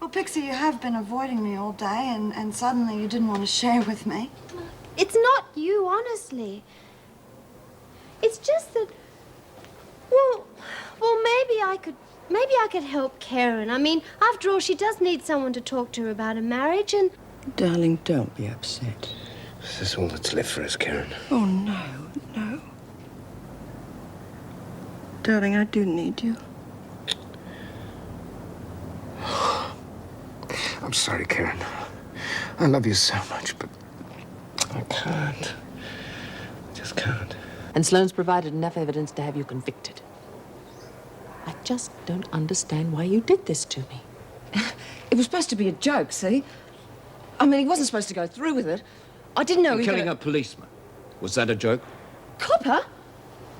Well, Pixie, you have been avoiding me all day, and suddenly you didn't want to share with me. It's not you, honestly. It's just that, well, maybe I could help Karen. I mean, after all, she does need someone to talk to her about a marriage, and... Darling, don't be upset. Is this all that's left for us, Karen? Oh, no, no. Darling, I do need you. I'm sorry, Karen. I love you so much, but I can't. I just can't. And Sloane's provided enough evidence to have you convicted. I just don't understand why you did this to me. It was supposed to be a joke, see? I mean, he wasn't supposed to go through with it. I didn't know he was Killing a policeman. Was that a joke? Copper?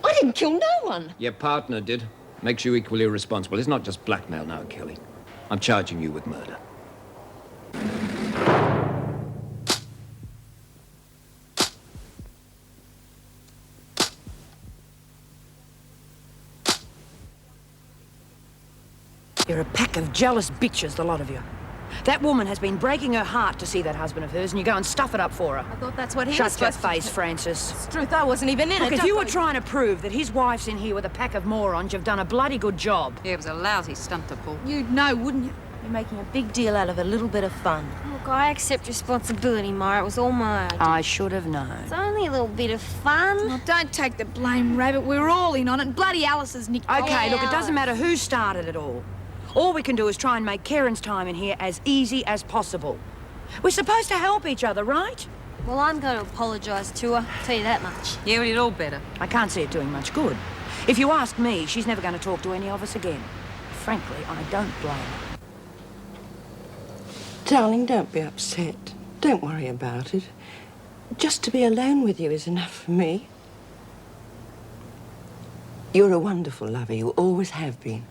I didn't kill no one. Your partner did. Makes you equally responsible. It's not just blackmail now, Kelly. I'm charging you with murder. You're a pack of jealous bitches, the lot of you. That woman has been breaking her heart to see that husband of hers, and you go and stuff it up for her. I thought that's what he was Shut your supposed face, to do. Francis. It's truth, I wasn't even in it. Look, if you were trying to prove that his wife's in here with a pack of morons, you've done a bloody good job. Yeah, it was a lousy stunt to pull. You'd know, wouldn't you? You're making a big deal out of a little bit of fun. Look, I accept responsibility, Myra. It was all my idea. I should have known. It's only a little bit of fun. Oh, don't take the blame, Rabbit. We were all in on it. Bloody Alice has nicked... Okay, look, it doesn't matter who started it all. All we can do is try and make Karen's time in here as easy as possible. We're supposed to help each other, right? Well, I'm going to apologise to her. I'll tell you that much. Yeah, we did all better. I can't see it doing much good. If you ask me, she's never going to talk to any of us again. Frankly, I don't blame her. Darling, don't be upset. Don't worry about it. Just to be alone with you is enough for me. You're a wonderful lover. You always have been.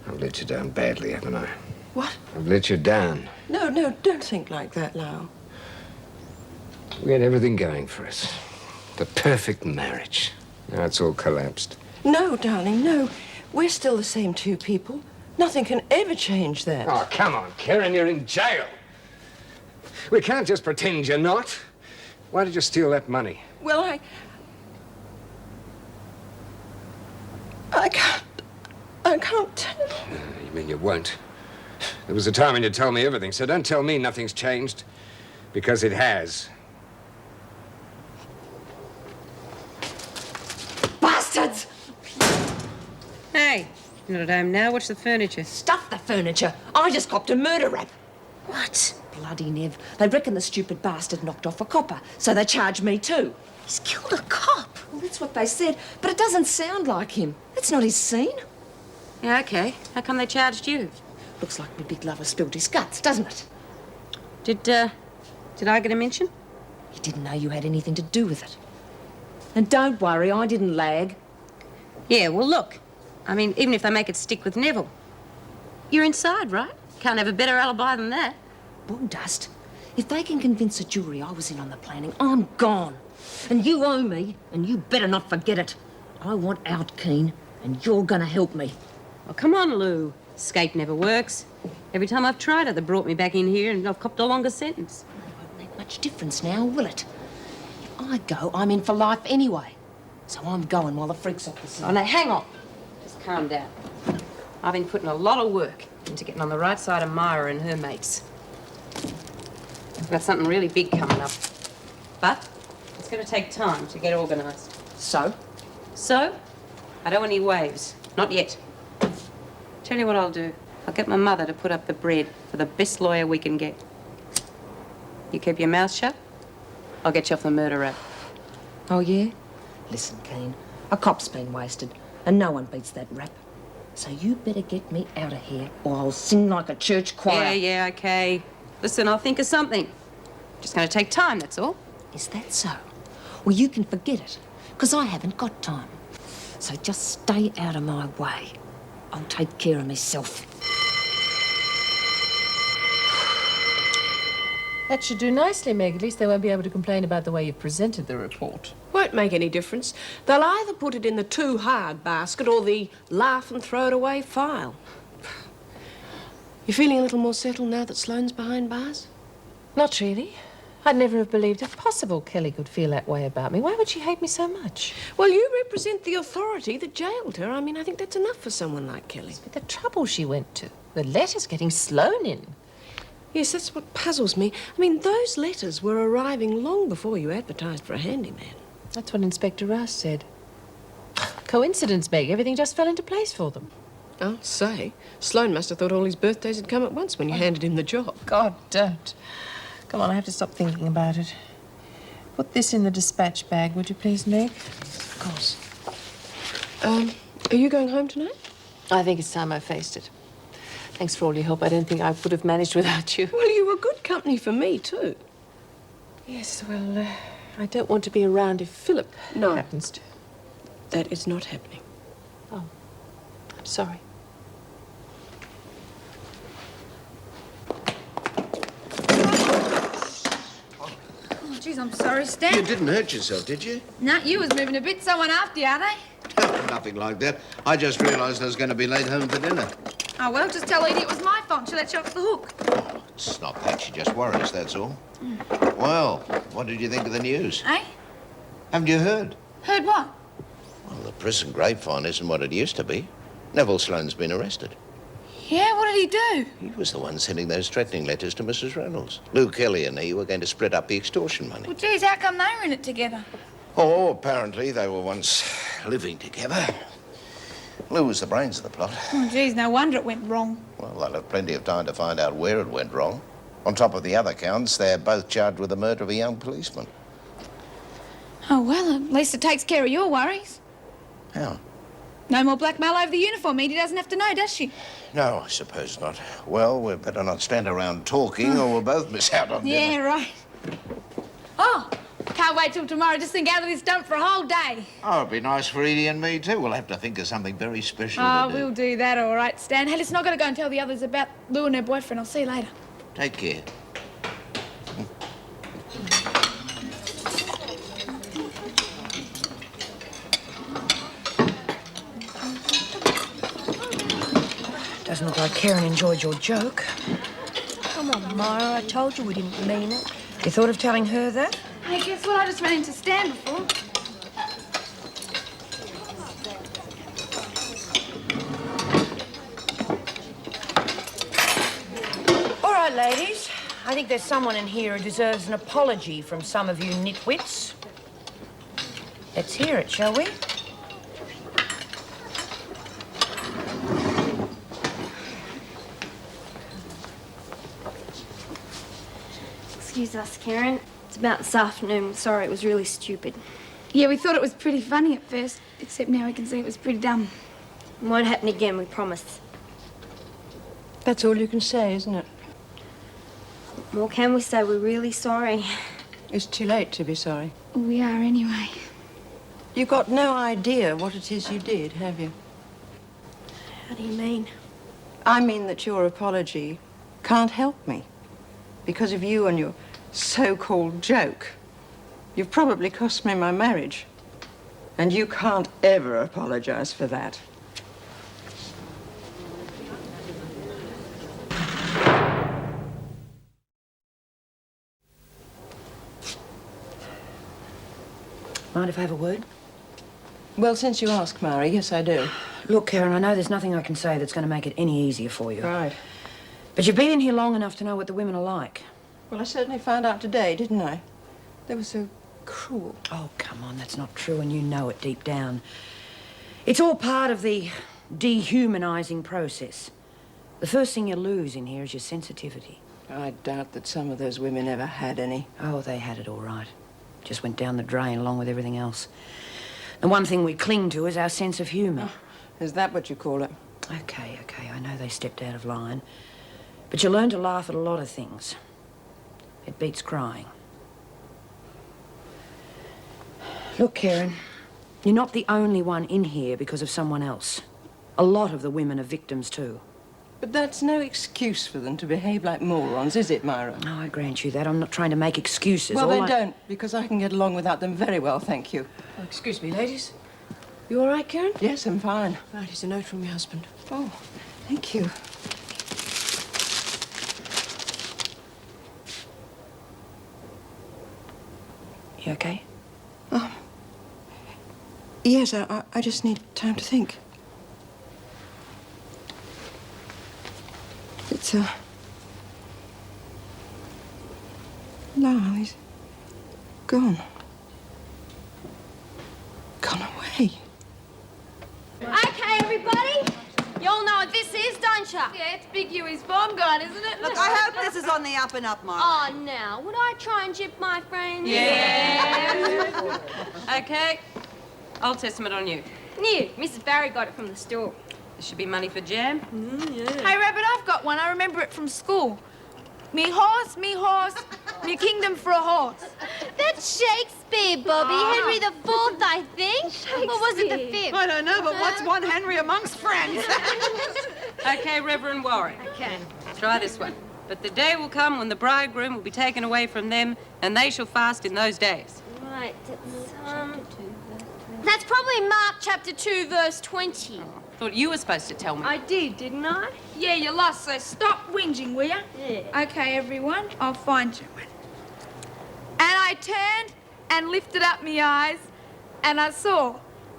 I've let you down badly, haven't I? What? I've let you down. No, don't think like that, Lau. We had everything going for us. The perfect marriage. Now it's all collapsed. No, darling, no. We're still the same two people. Nothing can ever change that. Oh, come on, Karen, you're in jail. We can't just pretend you're not. Why did you steal that money? Well, I can't tell. You mean you won't? There was a time when you told me everything, so don't tell me nothing's changed. Because it has. Bastards! Hey, you're not at home now. Watch the furniture. Stuff the furniture. I just copped a murder rap. What? Bloody Nev. They reckon the stupid bastard knocked off a copper, so they charge me too. He's killed a cop. Well, that's what they said, but it doesn't sound like him. That's not his scene. Yeah, okay. How come they charged you? Looks like my big lover spilled his guts, doesn't it? Did I get a mention? He didn't know you had anything to do with it. And don't worry, I didn't lag. Yeah, well, look. I mean, even if they make it stick with Neville, you're inside, right? Can't have a better alibi than that. Bulldust, if they can convince a jury I was in on the planning, I'm gone. And you owe me, and you better not forget it. I want out, Keen, and you're gonna help me. Well, come on, Lou. Escape never works. Every time I've tried it, they brought me back in here and I've copped a longer sentence. It won't make much difference now, will it? If I go, I'm in for life anyway. So I'm going while the freak's off the scene. Oh, now, hang on. Just calm down. I've been putting a lot of work into getting on the right side of Myra and her mates. I've got something really big coming up. But it's going to take time to get organised. So? So, I don't want any waves. Not yet. Tell you what I'll do. I'll get my mother to put up the bread for the best lawyer we can get. You keep your mouth shut, I'll get you off the murder rap. Oh, yeah? Listen, Keen, a cop's been wasted, and no one beats that rap. So you better get me out of here, or I'll sing like a church choir. Yeah, okay. Listen, I'll think of something. Just going to take time, that's all. Is that so? Well, you can forget it, because I haven't got time. So just stay out of my way. I'll take care of myself. That should do nicely, Meg. At least they won't be able to complain about the way you've presented the report. Won't make any difference. They'll either put it in the too hard basket or the laugh and throw it away file. You feeling a little more settled now that Sloane's behind bars? Not really. I'd never have believed it possible Kelly could feel that way about me. Why would she hate me so much? Well, you represent the authority that jailed her. I mean, I think that's enough for someone like Kelly. But the trouble she went to. The letters getting Sloane in. Yes, that's what puzzles me. I mean, those letters were arriving long before you advertised for a handyman. That's what Inspector Rouse said. Coincidence, Meg. Everything just fell into place for them. I'll say. Sloane must have thought all his birthdays had come at once when you handed him the job. God, don't. Come on, I have to stop thinking about it. Put this in the dispatch bag, would you please, Meg? Of course. Are you going home tonight? I think it's time I faced it. Thanks for all your help. I don't think I would have managed without you. Well, you were good company for me, too. Yes, well, I don't want to be around if Philip happens to. That is not happening. Oh, I'm sorry. Oh, jeez, I'm sorry, Stan. You didn't hurt yourself, did you? No, you was moving a bit. Someone after you, are they? Nothing like that. I just realised I was going to be late home for dinner. Oh, well, just tell Edie it was my fault. She let you off the hook. It's not that. She just worries, that's all. Well, what did you think of the news? Eh? Haven't you heard? Heard what? Well, the prison grapevine isn't what it used to be. Neville Sloane's been arrested. Yeah, what did he do? He was the one sending those threatening letters to Mrs. Reynolds. Lou Kelly and he were going to split up the extortion money. Well, geez, how come they were in it together? Oh, apparently they were once living together. Lou was the brains of the plot. Oh, geez, no wonder it went wrong. Well, they'll have plenty of time to find out where it went wrong. On top of the other counts, they're both charged with the murder of a young policeman. Oh, well, at least it takes care of your worries. How? No more blackmail over the uniform. Edie doesn't have to know, does she? No, I suppose not. Well, we'd better not stand around talking or we'll both miss out on dinner. Yeah, right. Oh, can't wait till tomorrow just to get out of this dump for a whole day. Oh, it'd be nice for Edie and me, too. We'll have to think of something very special Oh, to do. we'll do that, all right, Stan. Hey, listen, I've got to go and tell the others about Lou and her boyfriend. I'll see you later. Take care. Doesn't look like Karen enjoyed your joke. Come on, Myra. I told you we didn't mean it. You thought of telling her that? Hey, guess what? I just ran into Stan before. All right, ladies. I think there's someone in here who deserves an apology from some of you nitwits. Let's hear it, shall we? Excuse us, Karen. It's about this afternoon. Sorry, it was really stupid. Yeah, we thought it was pretty funny at first, except now we can see it was pretty dumb. It won't happen again, we promise. That's all you can say, isn't it? What more can we say? We're really sorry. It's too late to be sorry. We are anyway. You've got no idea what it is you did, have you? How do you mean? I mean that your apology can't help me. Because of you and your so-called joke. You've probably cost me my marriage. And you can't ever apologize for that. Mind if I have a word? Well, since you ask, Mara, yes, I do. Look, Karen, I know there's nothing I can say that's going to make it any easier for you. Right. But you've been in here long enough to know what the women are like. Well, I certainly found out today, didn't I? They were so cruel. Oh, come on, that's not true, and you know it deep down. It's all part of the dehumanizing process. The first thing you lose in here is your sensitivity. I doubt that some of those women ever had any. Oh, they had it all right. Just went down the drain along with everything else. The one thing we cling to is our sense of humour. Oh, is that what you call it? Okay, I know they stepped out of line. But you learn to laugh at a lot of things. It beats crying. Look, Karen, you're not the only one in here because of someone else. A lot of the women are victims too. But that's no excuse for them to behave like morons, is it, Myra? No, I grant you that. I'm not trying to make excuses. Well, then All don't, because I can get along without them very well, thank you. Oh, excuse me, ladies. You all right, Karen? Yes, I'm fine. Right, here's a note from your husband. Oh, thank you. You okay? Yes, I just need time to think. It's, Lyle, he's gone. Gone away. Okay, everybody. You all know what this is, don't you? Yeah, it's Big Huey's bomb gun, isn't it? Look, I hope this is on the up and up, Mark. Oh, now, would I try and jip my friends? Yeah. Okay. Old Testament on you. New. Mrs. Barry got it from the store. There should be money for jam. Hey, Rabbit, I've got one. I remember it from school. Me horse, me kingdom for a horse. That's Shakespeare, Bobby. Henry IV, I think. Or was it the 5th? I don't know, but what's one Henry amongst friends? Okay, Reverend Warren. Okay. Try this one. But the day will come when the bridegroom will be taken away from them, and they shall fast in those days. Right, that's probably Mark chapter 2, verse 20. Thought you were supposed to tell me. I did, didn't I? Yeah, you lost, so stop whinging, will ya? Yeah. Okay, everyone, I'll find you one. And I turned and lifted up my eyes, and I saw,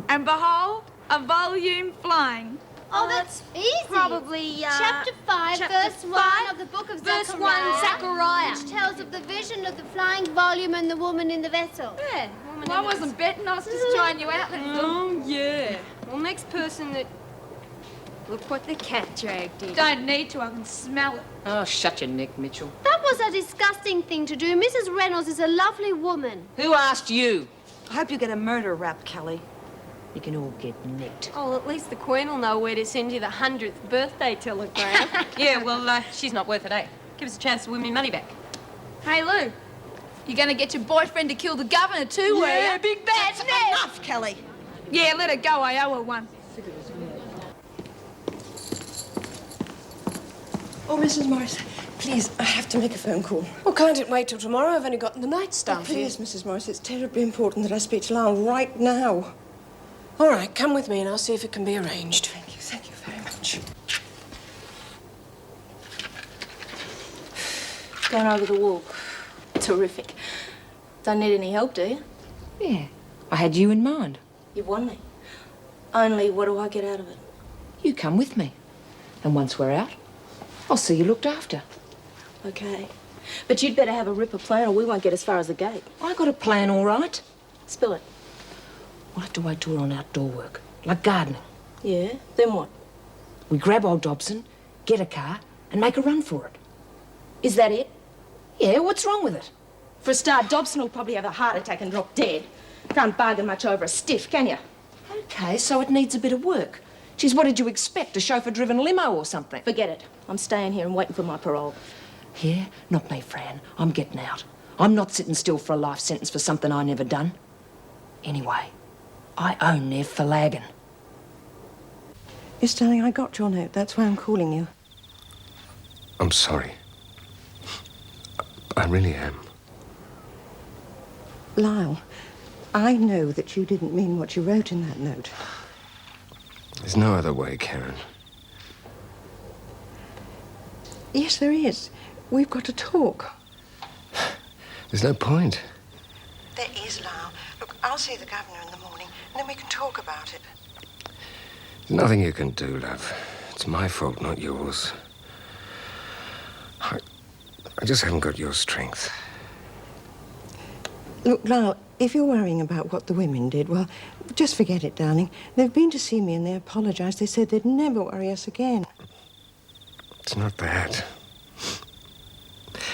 and behold, a volume flying. Oh, that's easy. Probably, chapter 5, verse 1 of the book of verse Zechariah. 1, Zechariah. Which tells of the vision of the flying volume and the woman in the vessel. Yeah, well, I wasn't betting, I was just trying you out. Oh, yeah. Well, next person that... Look what the cat dragged in. Don't need to, I can smell it. Oh, shut your neck, Mitchell. That was a disgusting thing to do. Mrs. Reynolds is a lovely woman. Who asked you? I hope you get a murder rap, Kelly. You can all get nicked. Oh, at least the Queen will know where to send you the 100th birthday telegram. Yeah, well, she's not worth it, eh? Give us a chance to win me money back. Hey, Lou, you gonna get your boyfriend to kill the governor too, were Yeah, you? big bad. That's enough, Kelly. Yeah, let her go, I owe her one. Oh, Mrs. Morris, please, I have to make a phone call. Well, can't it wait till tomorrow? I've only got the night staff here. Please, Mrs. Morris, it's terribly important that I speak to Lyle right now. All right, come with me and I'll see if it can be arranged. Thank you very much. Going over the wall. Terrific. Don't need any help, do you? Yeah, I had you in mind. You've won me. Only, what do I get out of it? You come with me. And once we're out, I'll see you looked after. Okay. But you'd better have a ripper plan or we won't get as far as the gate. I got a plan, all right. Spill it. We'll have to wait till we're on outdoor work, like gardening. Yeah? Then what? We grab old Dobson, get a car, and make a run for it. Is that it? Yeah, what's wrong with it? For a start, Dobson will probably have a heart attack and drop dead. Can't bargain much over a stiff, can you? Okay, so it needs a bit of work. Geez, what did you expect? A chauffeur-driven limo or something? Forget it. I'm staying here and waiting for my parole. Yeah? Not me, Fran. I'm getting out. I'm not sitting still for a life sentence for something I never done. Anyway, I owe Nev for lagging. Yes, darling, I got your note. That's why I'm calling you. I'm sorry. I really am. Lyle, I know that you didn't mean what you wrote in that note. There's no other way, Karen. Yes, there is. We've got to talk. There's no point. There is, Lyle. Look, I'll see the governor in the morning, and then we can talk about it. There's nothing you can do, love. It's my fault, not yours. I just haven't got your strength. Look, Lyle, if you're worrying about what the women did, well, just forget it, darling. They've been to see me and they apologized. They said they'd never worry us again. It's not that.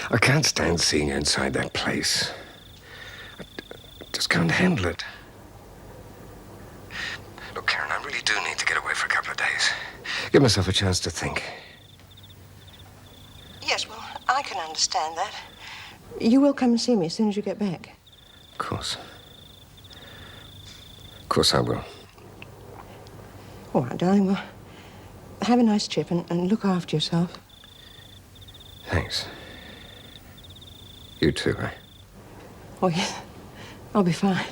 I can't stand seeing you inside that place. I just can't handle it. Look, Karen, I really do need to get away for a couple of days. Give myself a chance to think. Yes, well, I can understand that. You will come and see me as soon as you get back. Of course. Of course I will. All right, darling, well, have a nice trip and look after yourself. Thanks. You too, eh? Oh, yes. I'll be fine.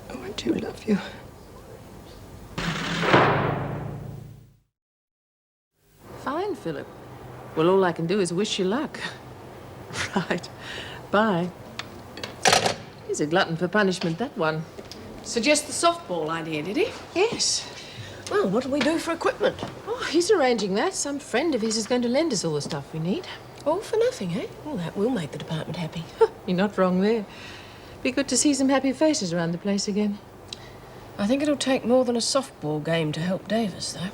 Oh, I do love you. Fine, Philip. Well, all I can do is wish you luck. Right. Bye. He's a glutton for punishment, that one. Suggest the softball idea, did he? Yes. Well, what do we do for equipment? Oh, he's arranging that. Some friend of his is going to lend us all the stuff we need. All for nothing, eh? Well, that will make the department happy. You're not wrong there. Be good to see some happy faces around the place again. I think it'll take more than a softball game to help Davis, though.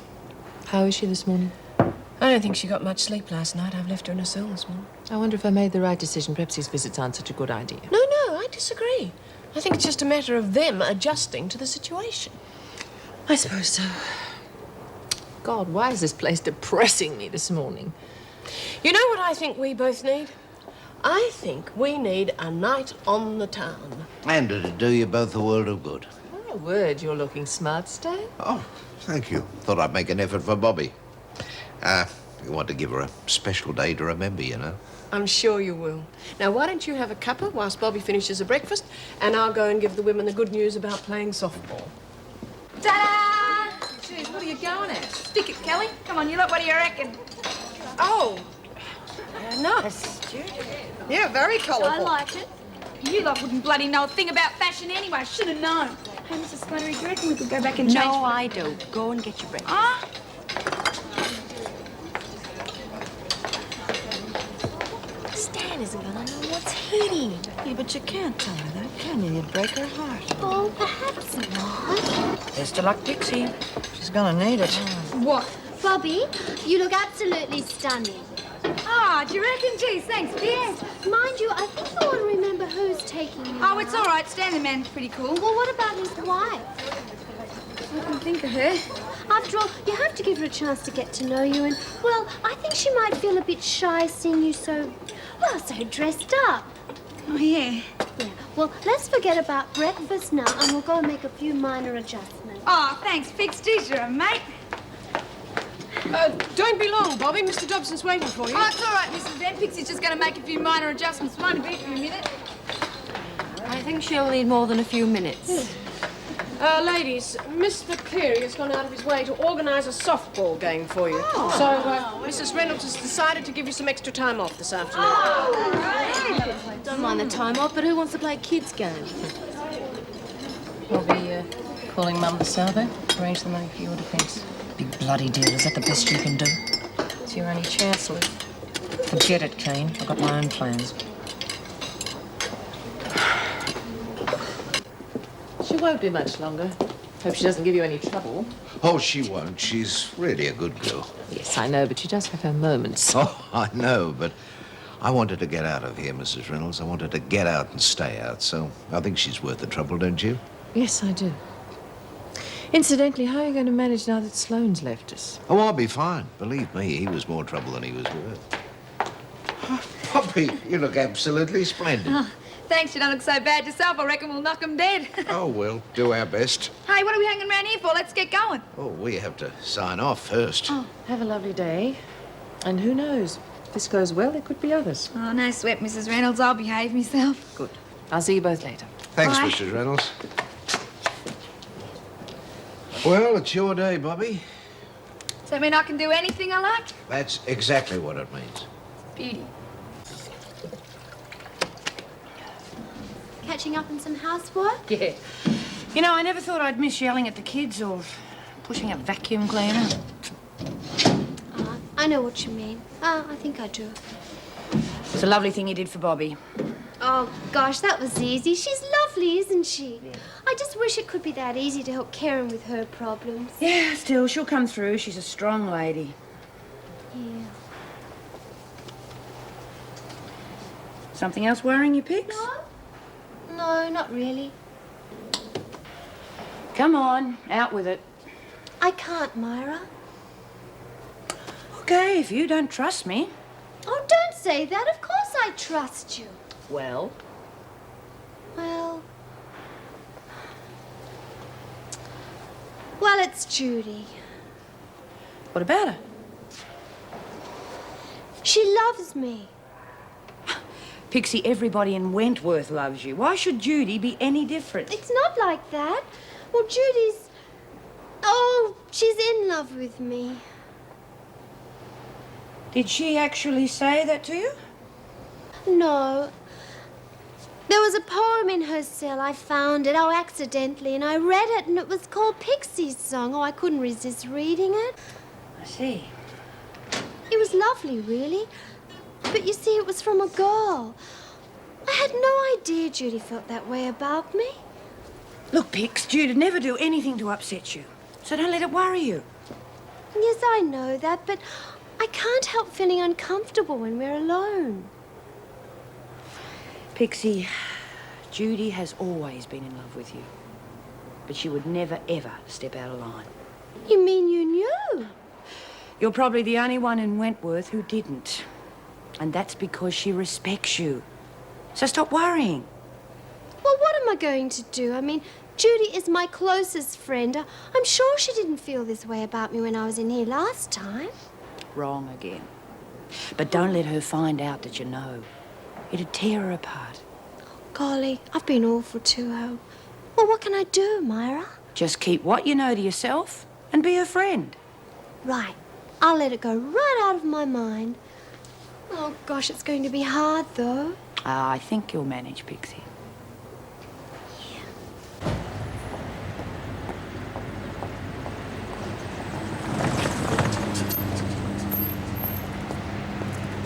How is she this morning? I don't think she got much sleep last night. I've left her in her cell this morning. I wonder if I made the right decision. Perhaps his visits aren't such a good idea. No, I disagree. I think it's just a matter of them adjusting to the situation. I suppose so. God, why is this place depressing me this morning? You know what I think we both need? I think we need a night on the town. And it'd do you both a world of good. My word, you're looking smart, Stan. Oh, thank you. Thought I'd make an effort for Bobby. You want to give her a special day to remember, you know. I'm sure you will. Now, why don't you have a cuppa whilst Bobby finishes her breakfast, and I'll go and give the women the good news about playing softball. Ta-da! Jeez, what are you going at? Stick it, Kelly. Come on, you look. What do you reckon? Oh, nice. Yeah, very colourful. I liked it. You lot wouldn't bloody know a thing about fashion anyway. Should have known. Hey, Mrs. Slattery, do you reckon we could go back and change? No, I don't. Go and get your breakfast. Ah? Stan isn't gonna know what's hitting. Yeah, but you can't tell her that, can you? You'd break her heart. Oh, perhaps not. Best of luck, Pixie. She's gonna need it. What? Bobby, you look absolutely stunning. Ah, do you reckon? Geez, thanks, Yes, mind you, I think I want to remember who's taking you. Oh, it's all right. Stan the man's pretty cool. Well, what about his wife? I can think of her. After all, you have to give her a chance to get to know you, and, well, I think she might feel a bit shy seeing you so dressed up. Oh, yeah. Yeah, well, let's forget about breakfast now, and we'll go and make a few minor adjustments. Oh, thanks, Fix. Geez, you're a mate. Don't be long, Bobby. Mr. Dobson's waiting for you. Oh, it's all right, Mrs. Van. Pixie's just going to make a few minor adjustments. Won't be for a minute. I think she'll need more than a few minutes. Ladies, Mr. Cleary has gone out of his way to organise a softball game for you. Oh. So, Mrs. Reynolds has decided to give you some extra time off this afternoon. Don't mind the time off, but who wants to play a kids' game? We'll be calling Mum to Salvo. Arrange the money for your defence. Big bloody deal. Is that the best you can do? It's your only chance, Lou. Forget it, Kane. I've got my own plans. She won't be much longer. Hope she doesn't give you any trouble. Oh, she won't. She's really a good girl. Yes, I know, but she does have her moments. Oh, I know, but I wanted to get out of here, Mrs. Reynolds. I wanted to get out and stay out, so I think she's worth the trouble, don't you? Yes, I do. Incidentally, how are you going to manage now that Sloane's left us? Oh, I'll be fine. Believe me, he was more trouble than he was worth. Poppy, you look absolutely splendid. Oh, thanks. You don't look so bad yourself. I reckon we'll knock 'em dead. Oh, we'll do our best. Hey, what are we hanging around here for? Let's get going. Oh, we have to sign off first. Oh, have a lovely day. And who knows? If this goes well, there could be others. Oh, no sweat, Mrs. Reynolds. I'll behave myself. Good. I'll see you both later. Thanks, Bye. Mrs. Reynolds. Well, it's your day, Bobby. Does that mean I can do anything I like? That's exactly what it means. Beauty. Catching up on some housework? Yeah. You know, I never thought I'd miss yelling at the kids or pushing a vacuum cleaner. I know what you mean. I think I do. It's a lovely thing you did for Bobby. Oh, gosh, that was easy. She's lovely, isn't she? Yeah. I just wish it could be that easy to help Karen with her problems. Yeah, still, she'll come through. She's a strong lady. Yeah. Something else worrying you, Pix? No, not really. Come on, out with it. I can't, Myra. Okay, if you don't trust me. Oh, don't say that. Of course I trust you. Well? Well, it's Judy. What about her? She loves me. Pixie, everybody in Wentworth loves you. Why should Judy be any different? It's not like that. Well, Judy's... Oh, she's in love with me. Did she actually say that to you? No. There was a poem in her cell. I found it, accidentally, and I read it, and it was called Pixie's Song. Oh, I couldn't resist reading it. I see. It was lovely, really. But you see, it was from a girl. I had no idea Judy felt that way about me. Look, Pix, Judy'd never do anything to upset you, so don't let it worry you. Yes, I know that, but I can't help feeling uncomfortable when we're alone. Pixie, Judy has always been in love with you, but she would never, ever step out of line. You mean you knew? You're probably the only one in Wentworth who didn't. And that's because she respects you. So stop worrying. Well, what am I going to do? I mean, Judy is my closest friend. I'm sure she didn't feel this way about me when I was in here last time. Wrong again. But don't let her find out that you know. It'd tear her apart. Golly, I've been awful to her. Well, what can I do, Myra? Just keep what you know to yourself and be her friend. Right. I'll let it go right out of my mind. Oh, gosh, it's going to be hard, though. I think you'll manage, Pixie.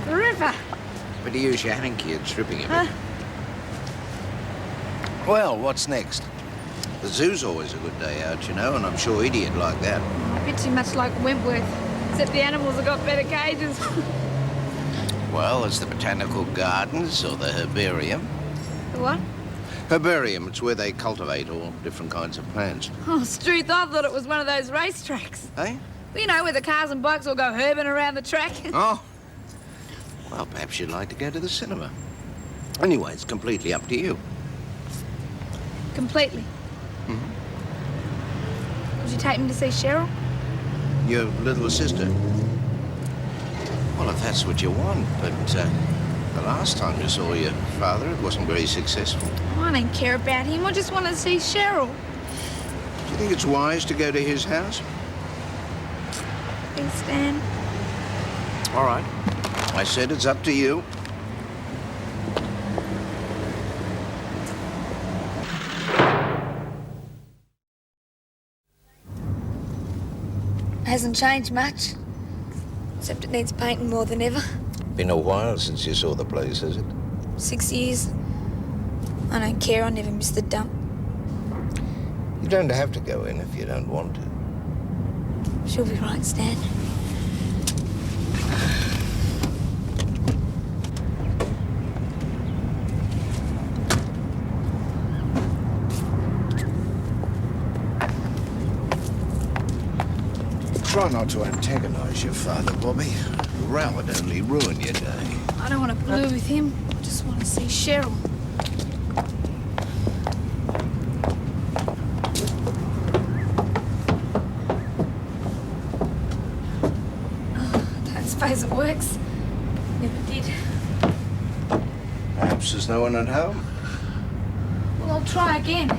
The river. Better use your hanky and stripping a bit. Well, what's next? The zoo's always a good day out, you know, and I'm sure Edie'd like that. A bit too much like Wentworth, except the animals have got better cages. Well, there's the botanical gardens or the herbarium. The what? Herbarium, it's where they cultivate all different kinds of plants. Oh, Struth, I thought it was one of those racetracks. Eh? Well, you know, where the cars and bikes all go herbing around the track. Oh. Well, perhaps you'd like to go to the cinema. Anyway, it's completely up to you. Completely. Would you take me to see Cheryl? Your little sister? Well, if that's what you want, but the last time you saw your father, it wasn't very successful. Oh, I don't care about him. I just want to see Cheryl. Do you think it's wise to go to his house? Please, Stan. All right. I said it's up to you. Hasn't changed much. Except it needs painting more than ever. Been a while since you saw the place, has it? 6 years. I don't care. I never miss the dump. You don't have to go in if you don't want to. She'll be right, Stan. Try not to antagonize your father, Bobby. A row would only ruin your day. I don't want to blue with him. I just want to see Cheryl. Don't suppose it works. Never did. Perhaps there's no one at home. Well, I'll try again.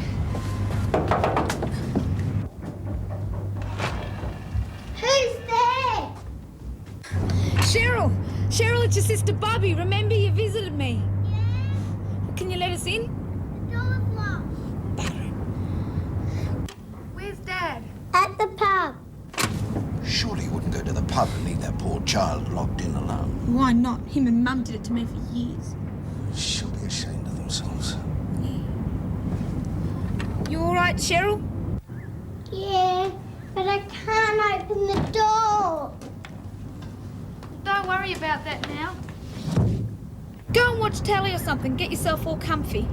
Who's there? Cheryl! Cheryl, it's your sister Bobby. Remember you visited me? Yeah. Can you let us in? The door's locked. Where's Dad? At the pub. Surely you wouldn't go to the pub and leave that poor child locked in alone. Why not? Him and Mum did it to me for years. She'll be ashamed of themselves. You all right, Cheryl? Yeah, but I can't open the door. Don't worry about that now. Go and watch telly or something. Get yourself all comfy.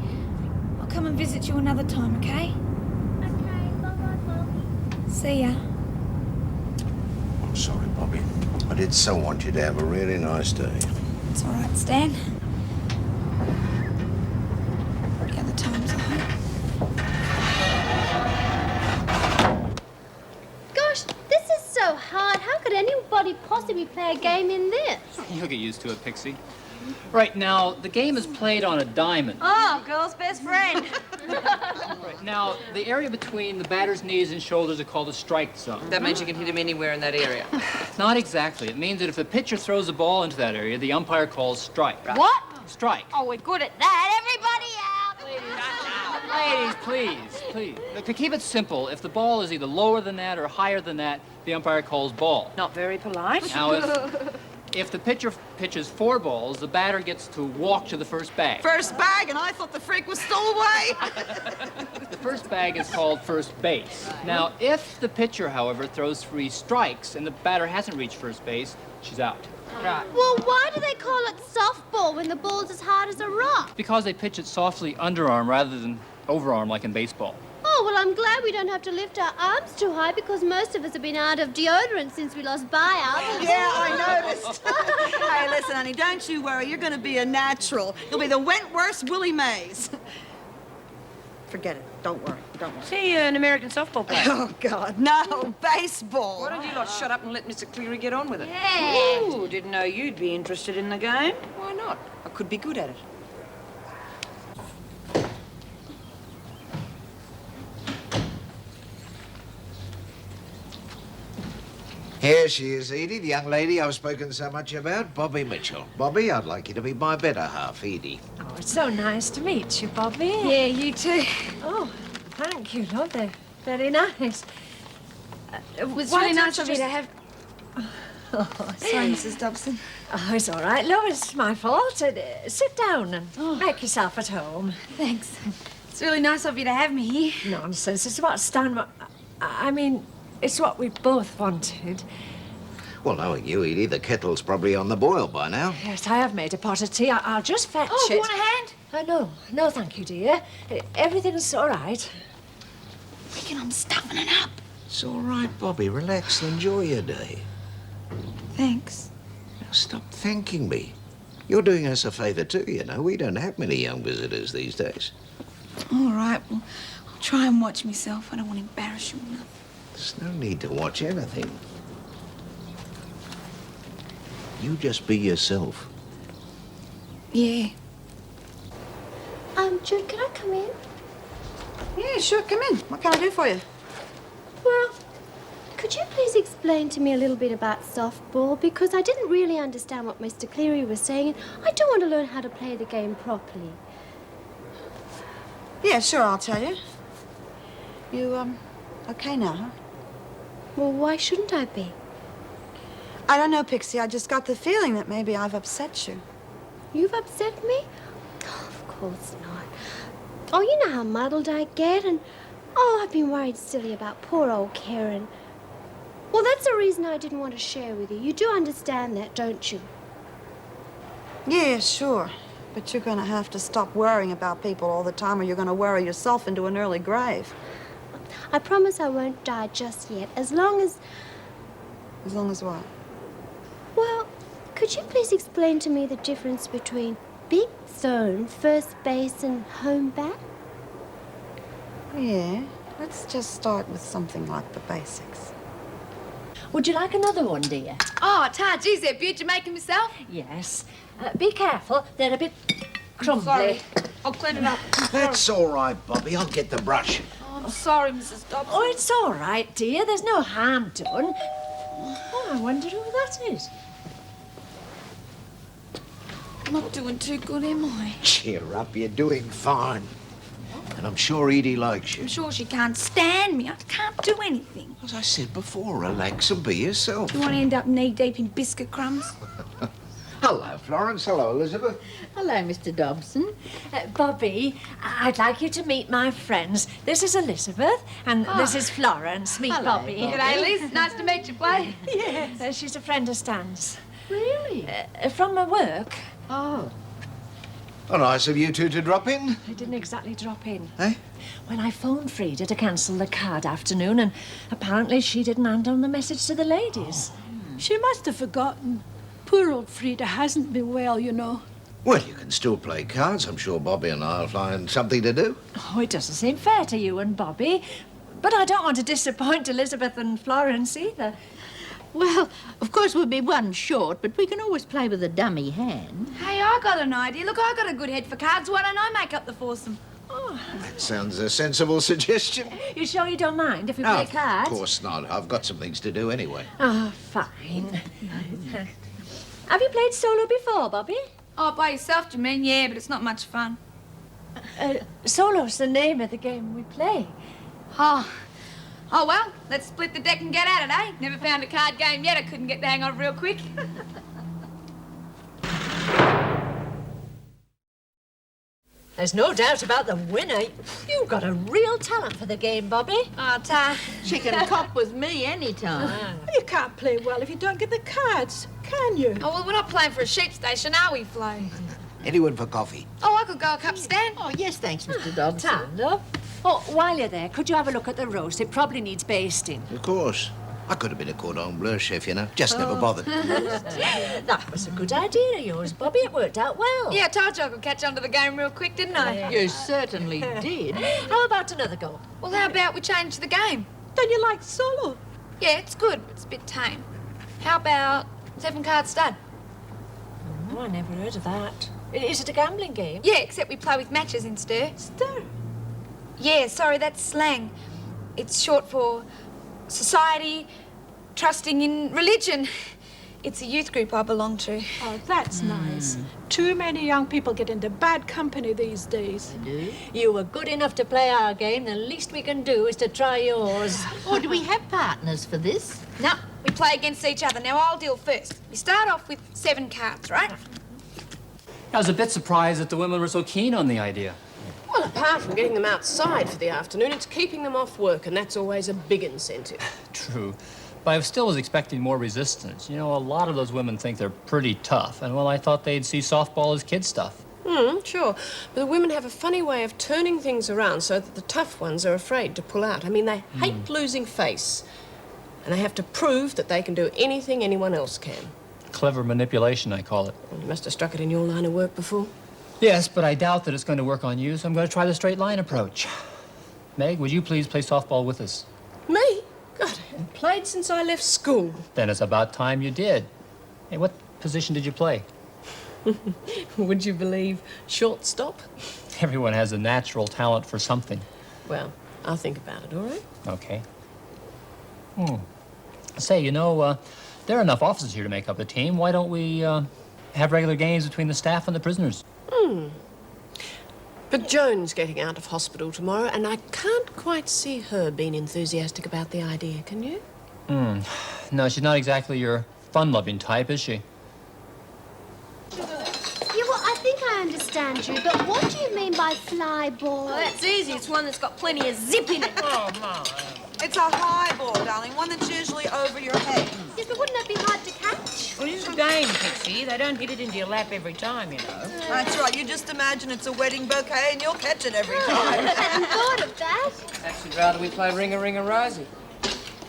I'll come and visit you another time, okay? Okay, bye-bye, Bobby. See ya. I'm sorry, Bobby. I did so want you to have a really nice day. It's all right, Stan. The other times I hope. Gosh, this is so hard. How could anybody possibly play a game in this? You'll get used to it, Pixie. Right, now, the game is played on a diamond. Oh, girl's best friend. Right, now, the area between the batter's knees and shoulders are called a strike zone. That means you can hit him anywhere in that area. Not exactly. It means that if the pitcher throws a ball into that area, the umpire calls strike. What? strike. Oh, we're good at that. Everybody out! Ladies, please. Look, to keep it simple, if the ball is either lower than that or higher than that, the umpire calls ball. Not very polite. Now, if the pitcher pitches 4 balls, the batter gets to walk to the first bag. First bag, and I thought the freak was still away. The first bag is called first base. Now, if the pitcher, however, throws 3 strikes and the batter hasn't reached first base, she's out. Right. Well, why do they call it softball when the ball's as hard as a rock? Because they pitch it softly underarm rather than overarm like in baseball. Oh, well, I'm glad we don't have to lift our arms too high because most of us have been out of deodorant since we lost buyout. Yeah, I noticed. Hey, listen, honey, don't you worry. You're going to be a natural. You'll be the Wentworth's Willie Mays. Forget it. Don't worry. Don't worry. See you an American softball player. Oh, God, no. Baseball. Why don't you lot shut up and let Mr. Cleary get on with it? Yeah. Ooh, didn't know you'd be interested in the game. Why not? I could be good at it. Here she is, Edie, the young lady I've spoken so much about, Bobby Mitchell. Bobby, I'd like you to be my better half, Edie. Oh, it's so nice to meet you, Bobby. Yeah, you too. Oh, thank you, love. They're very nice. It was really nice of you to have... Oh, Sorry, Mrs. Dobson. Oh, it's all right, love. It's my fault. Sit down and make yourself at home. Thanks. It's really nice of you to have me here. Nonsense. It's what Stan... I mean, it's what we both wanted. Well, knowing you, Edie, the kettle's probably on the boil by now. Yes, I have made a pot of tea. I'll just fetch Oh, it. you want a hand? No. No, thank you, dear. Everything's all right. Reckon I'm stuffing it up. It's all right, Bobby. Relax and enjoy your day. Thanks. Now, stop thanking me. You're doing us a favour too, you know. We don't have many young visitors these days. All right, well, I'll try and watch myself. I don't want to embarrass you enough. There's no need to watch anything. You just be yourself. Yeah. Jude, can I come in? Yeah, sure, come in. What can I do for you? Well, could you please explain to me a little bit about softball? Because I didn't really understand what Mr. Cleary was saying, and I do want to learn how to play the game properly. Yeah, sure, I'll tell you. You, okay now, huh? Well, why shouldn't I be? I don't know, Pixie. I just got the feeling that maybe I've upset you. You've upset me? Oh, of course not. Oh, you know how muddled I get, and oh, I've been worried silly about poor old Karen. Well, that's the reason I didn't want to share with you. You do understand that, don't you? Yeah, sure. But you're going to have to stop worrying about people all the time, or you're going to worry yourself into an early grave. I promise I won't die just yet, as long as... As long as what? Well, could you please explain to me the difference between big zone, first base, and home bat? Yeah. Let's just start with something like the basics. Would you like another one, dear? Oh, Tar, geez, they're beautiful. Making myself? Yes. Be careful. They're a bit crumbly. Sorry. I'll clean it up. That's all right, Bobby. I'll get the brush. Oh, I'm sorry, Mrs. Dobson. Oh, it's all right, dear. There's no harm done. Oh, I wonder who that is. I'm not doing too good, am I? Cheer up. You're doing fine. And I'm sure Edie likes you. I'm sure she can't stand me. I can't do anything. As I said before, relax and be yourself. You want to end up knee-deep in biscuit crumbs? Hello, Florence. Hello, Elizabeth. Hello, Mr. Dobson. Bobby, I'd like you to meet my friends. This is Elizabeth, and this is Florence. Meet Bobby. G'day, Liz. Nice to meet you, Blake. Yes. She's a friend of Stan's. Really? From my work. Oh. Oh, nice of you two to drop in. I didn't exactly drop in. Eh? Well, I phoned Frida to cancel the card afternoon, and apparently she didn't hand on the message to the ladies. She must have forgotten. Poor old Frida hasn't been well, you know. Well, you can still play cards. I'm sure Bobby and I'll find something to do. Oh, it doesn't seem fair to you and Bobby. But I don't want to disappoint Elizabeth and Florence either. Well, of course we'll be one short, but we can always play with a dummy hand. Hey, I got an idea. Look, I got a good head for cards. Why don't I make up the foursome? Oh. That sounds a sensible suggestion. You sure you don't mind if we No, play cards? of course not. I've got some things to do anyway. Oh, fine. Have you played solo before, Bobby? Oh, by yourself, do you mean? Yeah, but it's not much fun. Solo's the name of the game we play. Oh. Oh, well, let's split the deck and get at it, eh? Never found a card game yet I couldn't get the hang of real quick. There's no doubt about the winner. You've got a real talent for the game, Bobby. Oh, Ta. She can cop with me anytime. You can't play well if you don't get the cards, can you? Oh, well, we're not playing for a sheep station, are we, Flo? Anyone for coffee? Oh, I could go a cup, Stan. Oh, yes, thanks, Mr. Dobson. Tam, love. Oh, while you're there, could you have a look at the roast? It probably needs basting. Of course. I could have been a cordon bleu chef, you know. Just never bothered. That was a good idea of yours, Bobby. It worked out well. Yeah, I told you I could catch on to the game real quick, didn't I? You certainly did. How about another go? Well, how about we change the game? Don't you like Solo? Yeah, it's good, but it's a bit tame. How about 7-card stud? Oh, I never heard of that. Is it a gambling game? Yeah, except we play with matches in stir. Stir? Yeah, sorry, that's slang. It's short for society, trusting in religion. It's a youth group I belong to. Oh, that's nice. Too many young people get into bad company these days. You were good enough to play our game. The least we can do is to try yours. Oh, do we have partners for this? No, we play against each other. Now, I'll deal first. We start off with 7 cards, right? I was a bit surprised that the women were so keen on the idea. Well, apart from getting them outside for the afternoon, it's keeping them off work, and that's always a big incentive. True. But I still was expecting more resistance. You know, a lot of those women think they're pretty tough, and well, I thought they'd see softball as kid stuff. Sure. But the women have a funny way of turning things around so that the tough ones are afraid to pull out. I mean, they hate losing face, and they have to prove that they can do anything anyone else can. Clever manipulation, I call it. Well, you must have struck it in your line of work before. Yes, but I doubt that it's going to work on you, so I'm going to try the straight line approach. Meg, would you please play softball with us? Me? God, I haven't played since I left school. Then it's about time you did. Hey, what position did you play? Would you believe shortstop? Everyone has a natural talent for something. Well, I'll think about it, all right? Okay. Say, you know, there are enough officers here to make up a team. Why don't we have regular games between the staff and the prisoners? But Joan's getting out of hospital tomorrow, and I can't quite see her being enthusiastic about the idea, can you? No, she's not exactly your fun-loving type, is she? Yeah, well, I think I understand you, but what do you mean by fly ball? Well, that's easy. It's one that's got plenty of zip in it. Oh, Mom. It's a high ball, darling, one that's usually over your head. Yes, but wouldn't that be hard to catch? Well, it's a game, Pixie. They don't hit it into your lap every time, you know. That's right. You just imagine it's a wedding bouquet and you'll catch it every time. I hadn't thought of that. Actually, rather we play Ring-a-Ring-a-Rosie.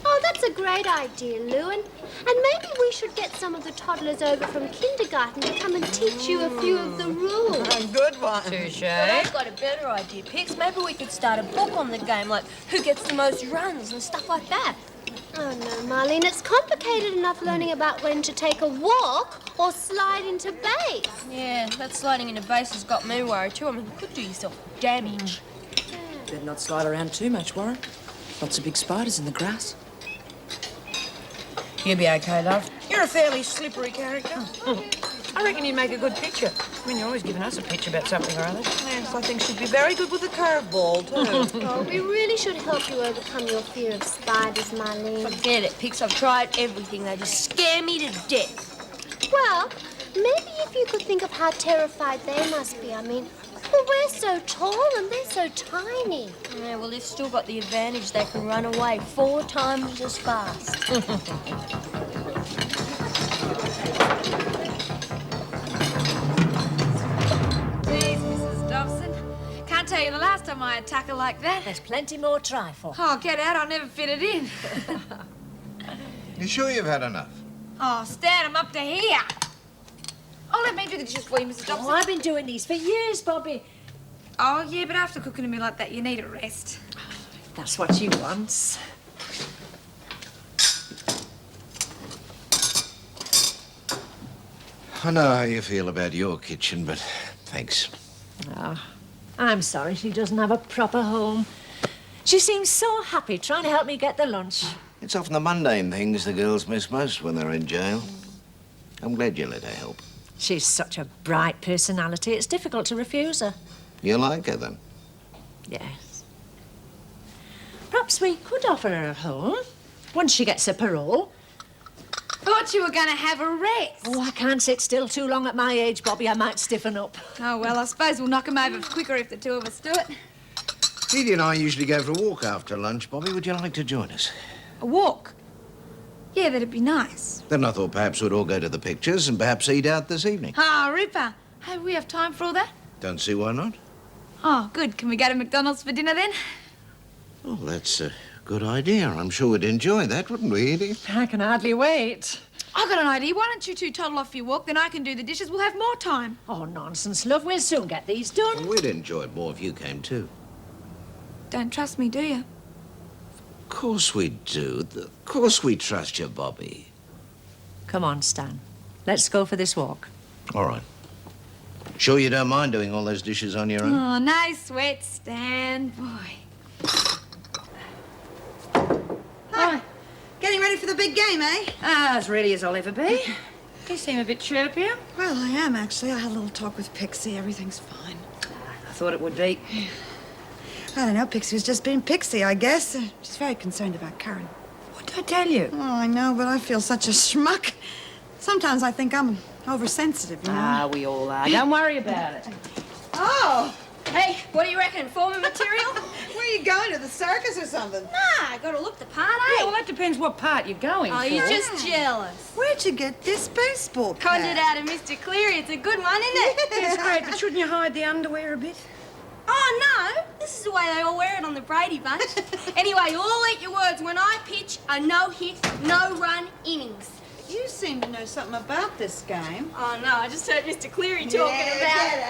Oh, that's a great idea, Lou. And maybe we should get some of the toddlers over from kindergarten to come and teach you a few of the rules. Good one. Touche. But I've got a better idea, Pix. Maybe we could start a book on the game, like who gets the most runs and stuff like that. Oh, no, Marlene, it's complicated enough learning about when to take a walk or slide into base. Yeah, that sliding into base has got me worried too. I mean, you could do yourself damage. Better not slide around too much, Warren. Lots of big spiders in the grass. You'll be okay, love. You're a fairly slippery character. I reckon you'd make a good pitcher. I mean, you're always giving us a pitch about something or other. Yes, I think she'd be very good with a curveball, too. Oh, we really should help you overcome your fear of spiders, Marlene. Forget it, Pix. I've tried everything. They just scare me to death. Well, maybe if you could think of how terrified they must be. I mean, well, we're so tall and they're so tiny. Yeah, well, they've still got the advantage. They can run away 4 times as fast. Please, Mrs. Dobson. Can't tell you the last time I had tackle like that. There's plenty more trifle. Oh, get out. I'll never fit it in. You sure you've had enough? Oh, Stan, I'm up to here. Oh, let me do the dishes for you, Mrs. Dobson. Oh, I've been doing these for years, Bobby. Oh, yeah, but after cooking to me like that, you need a rest. That's what you want. I know how you feel about your kitchen, but thanks. Oh, I'm sorry she doesn't have a proper home. She seems so happy trying to help me get the lunch. It's often the mundane things the girls miss most when they're in jail. I'm glad you let her help. She's such a bright personality, it's difficult to refuse her. You like her, then? Yes. Perhaps we could offer her a home once she gets her parole. Thought you were going to have a rest. Oh, I can't sit still too long at my age, Bobby. I might stiffen up. Oh, well, I suppose we'll knock him over quicker if the two of us do it. Edie and I usually go for a walk after lunch. Bobby, would you like to join us? A walk? Yeah, that'd be nice. Then I thought perhaps we'd all go to the pictures and perhaps eat out this evening. Ah, Ripper. Hey, we have time for all that? Don't see why not. Oh, good. Can we go to McDonald's for dinner then? Well, that's a good idea. I'm sure we'd enjoy that, wouldn't we, Edie? I can hardly wait. I've got an idea. Why don't you two toddle off your walk, then I can do the dishes. We'll have more time. Oh, nonsense, love. We'll soon get these done. Well, we'd enjoy it more if you came too. Don't trust me, do you? Of course we do. Of course we trust you, Bobby. Come on, Stan. Let's go for this walk. All right. Sure you don't mind doing all those dishes on your own? Oh, no sweat, Stan. Boy. Hi. Getting ready for the big game, eh? As ready as I'll ever be. You seem a bit chirpier. Well, I am, actually. I had a little talk with Pixie. Everything's fine. I thought it would be. I don't know. Pixie was just being Pixie, I guess. She's very concerned about Karen. What did I tell you? Oh, I know, but I feel such a schmuck. Sometimes I think I'm oversensitive, you know? Ah, we all are. Don't worry about it. Oh! Hey, what do you reckon? Former material? Where are you going, to the circus or something? Nah, I gotta look the part, eh? Yeah, well, that depends what part you're going Oh, for. you're just jealous. Where'd you get this baseball cap? Conjured out of Mr. Cleary. It's a good one, isn't it? It's great, but shouldn't you hide the underwear a bit? Oh, no. This is the way they all wear it on the Brady Bunch. Anyway, you all eat your words. When I pitch a no-hit, no-run innings. You seem to know something about this game. Oh, no, I just heard Mr. Cleary talking about it.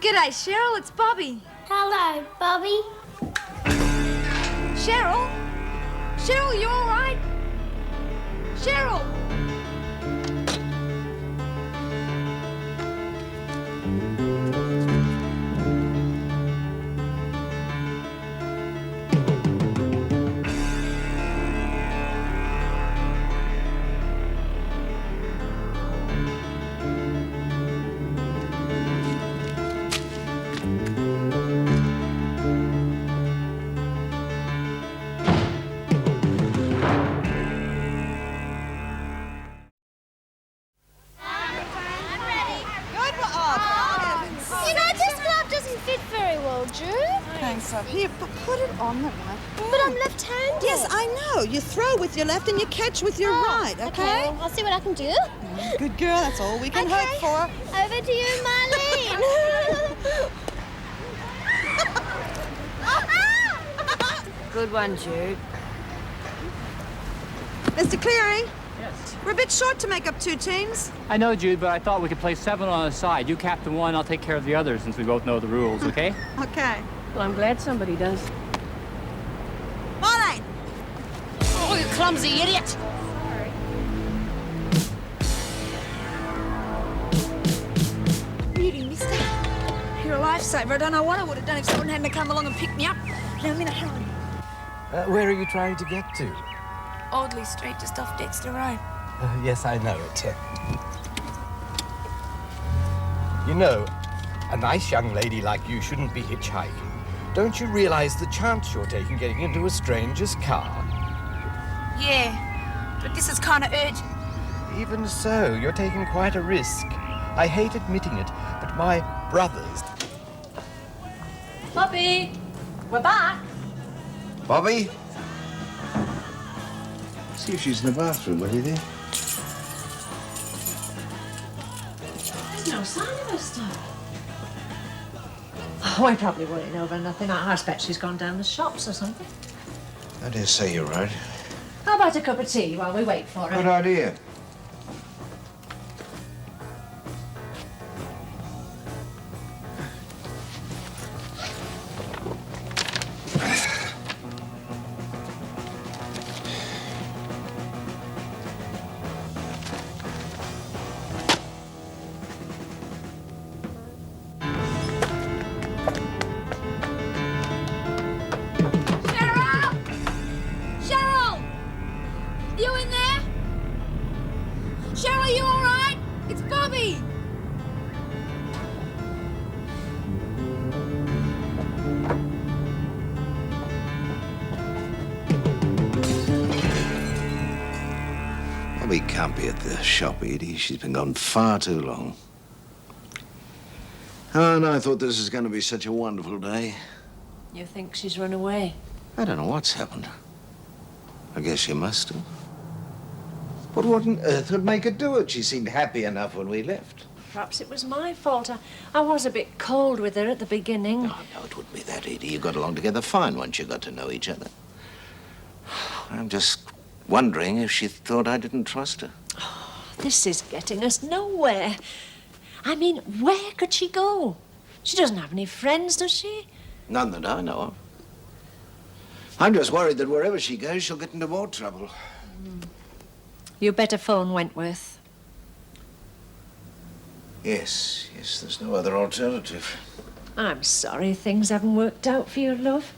G'day, Cheryl. It's Bobby. Hello, Bobby. Cheryl? Cheryl, you all right? Cheryl! Up here, but put it on the right way. But I'm left-handed. Yes, I know. You throw with your left and you catch with your right, okay? Okay, I'll see what I can do. Good girl, that's all we can hope for. Over to you, Marlene. Good one, Jude. Mr. Cleary? Yes. We're a bit short to make up two teams. I know, Jude, but I thought we could play 7 on a side. You captain one, I'll take care of the others since we both know the rules, okay? Okay. Well, I'm glad somebody does. Marlene! Oh, you clumsy idiot! Beauty, mister. You're a lifesaver. I don't know what I would have done if someone hadn't come along and picked me up. Now I'm in a hurry. Where are you trying to get to? Audley Street, just off Dexter Road. Yes, I know it. You know, a nice young lady like you shouldn't be hitchhiking. Don't you realize the chance you're taking getting into a stranger's car? Yeah, but this is kind of urgent. Even so, you're taking quite a risk. I hate admitting it, but my brothers... Bobby, we're back. Bobby? See if she's in the bathroom, will you, dear? There's no sign of her, Star. Oh, I probably worrying over nothing. I expect she's gone down the shops or something. I dare say you're right. How about a cup of tea while we wait for her? Good idea. Cheryl! You in there? Cheryl, you all right? It's Bobby! Bobby can't be at the shop, Edie. She's been gone far too long. Oh, and I thought this was going to be such a wonderful day. You think she's run away? I don't know what's happened. I guess she must have. But what on earth would make her do it? She seemed happy enough when we left. Perhaps it was my fault. I was a bit cold with her at the beginning. Oh, no, it wouldn't be that, Edie. You got along together fine once you got to know each other. I'm just wondering if she thought I didn't trust her. This is getting us nowhere. I mean, where could she go? She doesn't have any friends, does she? None that I know of. I'm just worried that wherever she goes, she'll get into more trouble. You better phone Wentworth. Yes, there's no other alternative. I'm sorry things haven't worked out for you, love.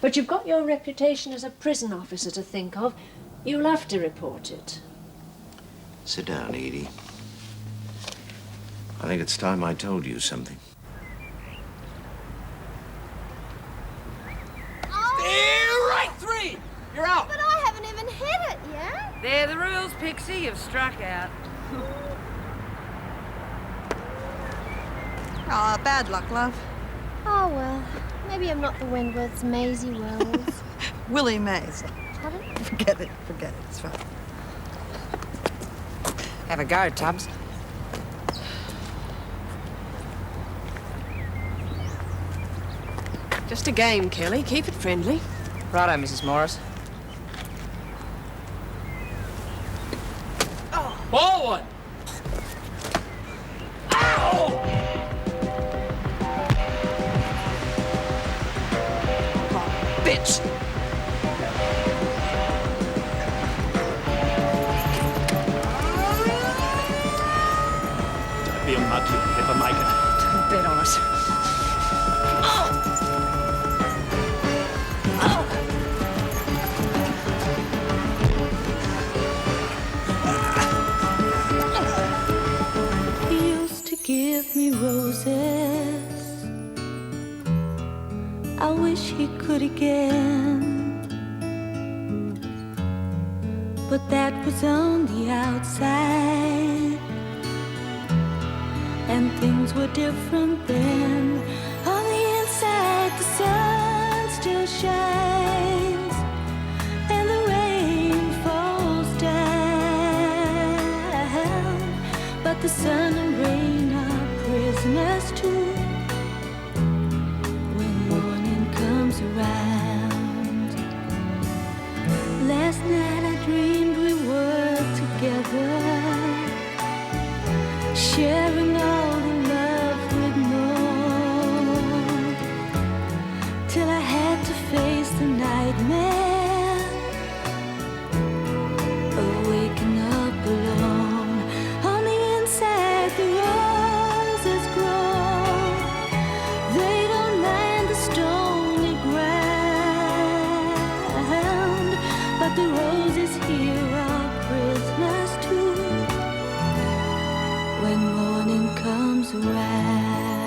But you've got your reputation as a prison officer to think of. You'll have to report it. Sit down, Edie. I think it's time I told you something. Right three! You're out! But I haven't even hit it yet. They're the rules, Pixie. You've struck out. Aw, bad luck, love. Oh, well. Maybe I'm not the Wentworth's Maisie Wells. Willie Mays. Pardon? Forget it. It's fine. Have a go, Tubbs. Just a game, Kelly. Keep it friendly. Righto, Mrs. Morris. Forward! Bitch! Don't be a mug, you'll never make it. Bet on us. He used to give me roses. I wish he could again. But that was on the outside, and things were different then. On the inside, the sun still shines, and the rain falls down. But the sun and rain are prisoners too when morning comes around. Last night I dreamed we were together, sharing all the love we'd known, till I had to face the nightmare of waking up alone. On the inside, the roses grow. They don't mind the stony ground, but the roses here are prisoners too when morning comes around.